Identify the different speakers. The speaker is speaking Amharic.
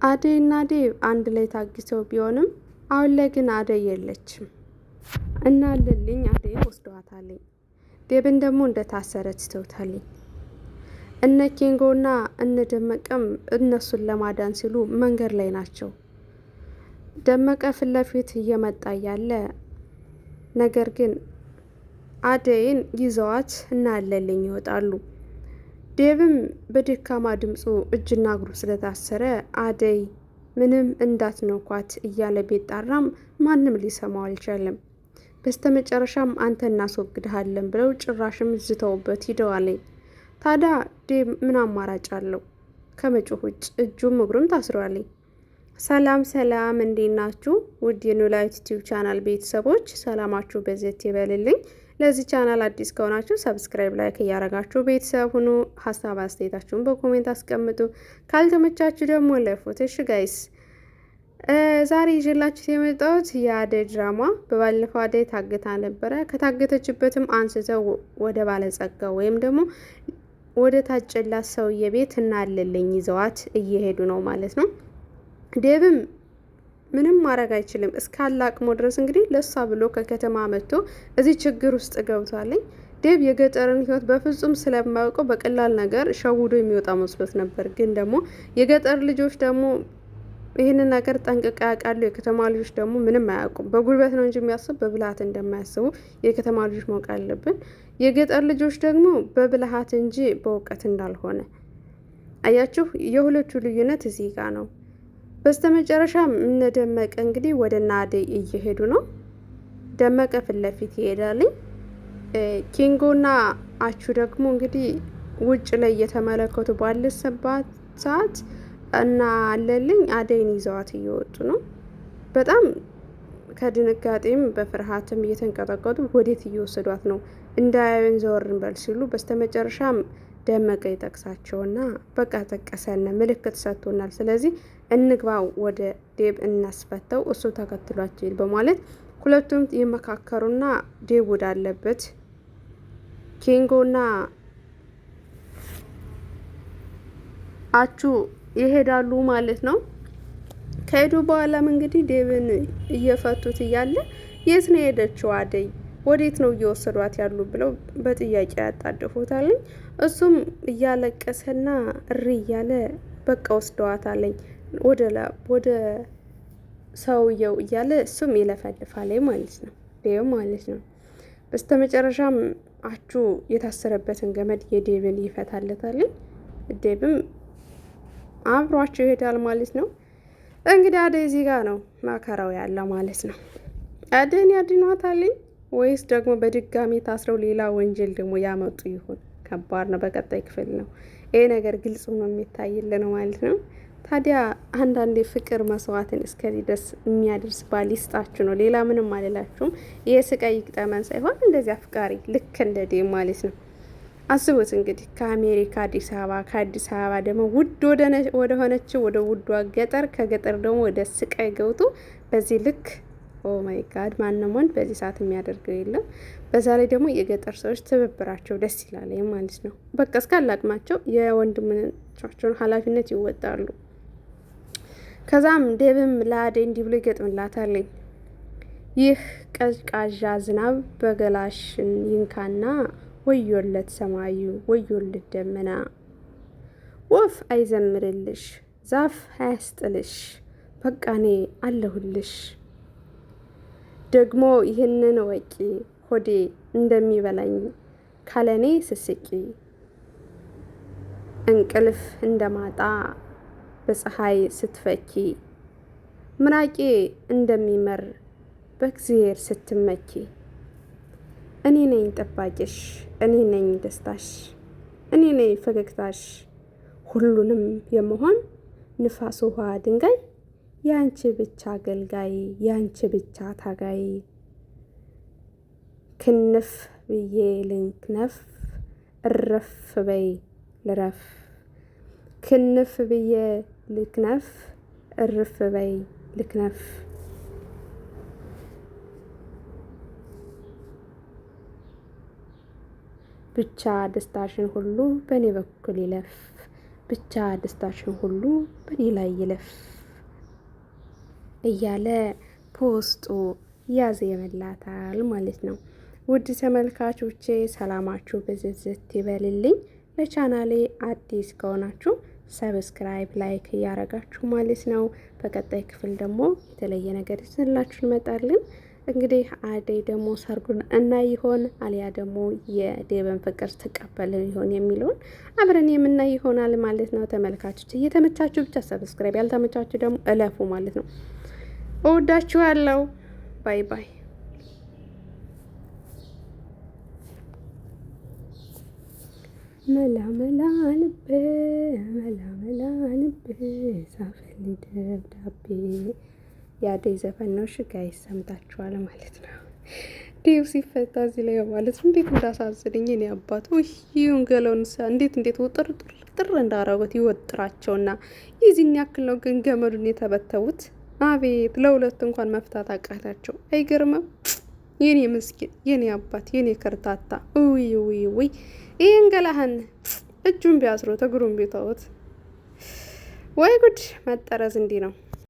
Speaker 1: አደይና ዴብ አንድ ላይ ታግተው ቢሆንም አሁን ላይ ግን አደይ የለችም እና ልልኝ አደይን ወስደዋታለኝ። ዴብን ደግሞ እንደታሰረ ትተውታለኝ። እነ ኬንጎና እነ ደመቀም እነሱን ለማዳን ሲሉ መንገድ ላይ ናቸው። ደመቀ ፊት ለፊት እየመጣ ያለ ነገር ግን አደይን ይዘዋት እና አለልኝ ይወጣሉ። ዴብም በደካማ ድምፁ እጅና እግሩ ስለታሰረ አደይ ምንም እንዳትነኳት እያለ ቢጣራም ማንም ሊሰማው አልቻለም። በስተመጨረሻም አንተ እናስወግድሃለን ብለው ጭራሽም ዝተውበት ሂደዋለኝ። ታዲያ ዴብ ምን አማራጭ አለው ከመጮህ ውጭ? እጁም እግሩም ታስረዋለኝ። ሰላም ሰላም፣ እንዴት ናችሁ? ውድ የኖላዊ ዩቲዩብ ቻናል ቤተሰቦች ሰላማችሁ በዘት ይበልልኝ። ለዚህ ቻናል አዲስ ከሆናችሁ ሰብስክራይብ፣ ላይክ እያረጋችሁ ቤተሰብ ሁኑ። ሀሳብ አስተያየታችሁን በኮሜንት አስቀምጡ። ካልተመቻችሁ ደግሞ ለፉት። እሺ ጋይስ፣ ዛሬ ይዤላችሁ የመጣሁት የአደይ ድራማ። በባለፈው አደይ ታግታ ነበረ። ከታገተችበትም አንስተው ወደ ባለጸጋው ወይም ደግሞ ወደ ታጨላት ሰውዬ ቤት እናለልኝ ይዘዋት እየሄዱ ነው ማለት ነው። ዴብም ምንም ማድረግ አይችልም። እስካለ አቅሙ ድረስ እንግዲህ ለሷ ብሎ ከከተማ መጥቶ እዚህ ችግር ውስጥ ገብቷለኝ። ዴብ የገጠርን ሕይወት በፍጹም ስለማያውቀው በቀላል ነገር ሸውዶ የሚወጣ መስሎት ነበር። ግን ደግሞ የገጠር ልጆች ደግሞ ይህንን ነገር ጠንቅቃ ያውቃሉ። የከተማ ልጆች ደግሞ ምንም አያውቁም። በጉልበት ነው እንጂ የሚያስቡ በብልሃት እንደማያስቡ የከተማ ልጆች ማወቅ አለብን። የገጠር ልጆች ደግሞ በብልሃት እንጂ በእውቀት እንዳልሆነ አያችሁ። የሁለቱ ልዩነት እዚህ ጋር ነው። በስተመጨረሻም እነ ደመቀ እንግዲህ ወደ እነ አደይ እየሄዱ ነው። ደመቀ ፊት ለፊት ይሄዳልኝ። ኪንጎና አቹ ደግሞ እንግዲህ ውጭ ላይ እየተመለከቱ ባለሰባት ሰዓት እና አለልኝ አደይን ይዘዋት እየወጡ ነው። በጣም ከድንጋጤም በፍርሃትም እየተንቀጠቀጡ ወዴት እየወሰዷት ነው እንዳያዩን ዘወር እንበል ሲሉ በስተመጨረሻም ደመቀ ይጠቅሳቸውና በቃ ጠቀሰን፣ ምልክት ሰጥቶናል፣ ስለዚህ እንግባ፣ ወደ ዴብ እናስፈተው፣ እሱ ተከትሏቸው በማለት ሁለቱም ይመካከሩና ዴብ ወዳለበት ኪንጎና አቹ ይሄዳሉ ማለት ነው። ከሄዱ በኋላም እንግዲህ ዴብን እየፈቱት እያለ የት ነው የሄደችው አደይ? ወዴት ነው እየወሰዷት ያሉ ብለው በጥያቄ ያጣደፉታለኝ። እሱም እያለቀሰና እሪ እያለ በቃ ወስደዋታለኝ ወደ ሰውየው እያለ እሱም ይለፈልፋለኝ ማለት ነው። ዴብ ማለት ነው። በስተመጨረሻም አቹ የታሰረበትን ገመድ የዴብን ይፈታለታለኝ። ዴብም አብሯቸው ይሄዳል ማለት ነው። እንግዲህ አደይ እዚህ ጋር ነው ማከራው ያለው ማለት ነው። አደይን ያድኗታልኝ ወይስ ደግሞ በድጋሚ ታስረው ሌላ ወንጀል ደግሞ ያመጡ ይሆን? ከባድ ነው። በቀጣይ ክፍል ነው ይሄ ነገር ግልጽ ሆኖ የሚታይልን ማለት ነው። ታዲያ አንዳንዴ ፍቅር መስዋዕትን እስከዚህ ድረስ የሚያደርስ ባል ይስጣችሁ ነው። ሌላ ምንም አልላችሁም። ይሄ ስቃይ ይቅጠመን ሳይሆን እንደዚህ አፍቃሪ ልክ እንደ ዴብ ማለት ነው። አስቡት እንግዲህ ከአሜሪካ አዲስ አበባ፣ ከአዲስ አበባ ደግሞ ውድ ወደ ሆነችው ወደ ውዷ ገጠር፣ ከገጠር ደግሞ ወደ ስቃይ ገብቶ በዚህ ልክ ኦ ማይ ጋድ፣ ማንም ወንድ በዚህ ሰዓት የሚያደርገው የለም። በዛ ላይ ደግሞ የገጠር ሰዎች ትብብራቸው ደስ ይላል ማለት ነው። በቃ እስካላቅማቸው የወንድሞቻቸውን ኃላፊነት ይወጣሉ። ከዛም ዴብም ለአደይ እንዲህ ብሎ ይገጥምላታል። ይህ ቀዝቃዣ ዝናብ በገላሽን ይንካና ወዮለት ሰማዩ፣ ወዮለት ደመና፣ ወፍ አይዘምርልሽ፣ ዛፍ አያስጥልሽ፣ በቃ እኔ አለሁልሽ። ደግሞ ይህንን ወቂ፣ ሆዴ እንደሚበላኝ ካለኔ ስስቂ፣ እንቅልፍ እንደማጣ በፀሐይ ስትፈኪ፣ ምራቄ እንደሚመር በእግዚአብሔር ስትመኪ፣ እኔ ነኝ ጠባቂሽ፣ እኔ ነኝ ደስታሽ፣ እኔ ነኝ ፈገግታሽ፣ ሁሉንም የመሆን ንፋስ ውሃ ድንጋይ፣ ያንቺ ብቻ አገልጋይ፣ ያንቺ ብቻ ታጋይ፣ ክንፍ ብዬ ልክነፍ፣ እረፍ በይ ልረፍ፣ ክንፍ ብዬ ልክነፍ፣ እርፍ በይ ልክነፍ። ብቻ ደስታሽን ሁሉ በእኔ በኩል ይለፍ፣ ብቻ ደስታሽን ሁሉ በኔ ላይ ይለፍ እያለ ፖስጡ ያዜምላታል ማለት ነው። ውድ ተመልካቾቼ ሰላማችሁ ብዝዝት ይበልልኝ። ለቻናሌ አዲስ ከሆናችሁ ሰብስክራይብ፣ ላይክ እያረጋችሁ ማለት ነው። በቀጣይ ክፍል ደግሞ የተለየ ነገር ይዘንላችሁ እንመጣለን። እንግዲህ አደይ ደግሞ ሰርጉን እና ይሆን አሊያ ደግሞ የዴብን ፍቅር ትቀበል ይሆን የሚለውን አብረን የምናይ ይሆናል ማለት ነው። ተመልካቾች እየተመቻችሁ ብቻ ሰብስክራይብ፣ ያልተመቻችሁ ደግሞ እለፉ ማለት ነው። እወዳችኋለሁ። ባይ ባይ። መላ መላ ልብ መላ መላ ልብ ሳፈል ደብዳቤ የአደይ ዘፈን ነው። ጋይስ ሰምታችኋል ማለት ነው። ዴብ ሲፈታ እዚህ ላይ ማለት ነው። እንዴት እንዳሳዝነኝ እኔ አባት ይሁን ገለውን እንዴት ውጥር እንዳረጉት ይወጥራቸውና የዚህን ያክል ነው ግን ገመዱን የተበተቡት። አቤት ለሁለት እንኳን መፍታት አቃታቸው። አይገርምም? የኔ ምስኪን የኔ አባት የኔ ከርታታ ውይ ይህን ገላህን እጁን ቢያስሩት እግሩን ቢተውት ወይ ጉድ! መጠረዝ እንዲህ ነው።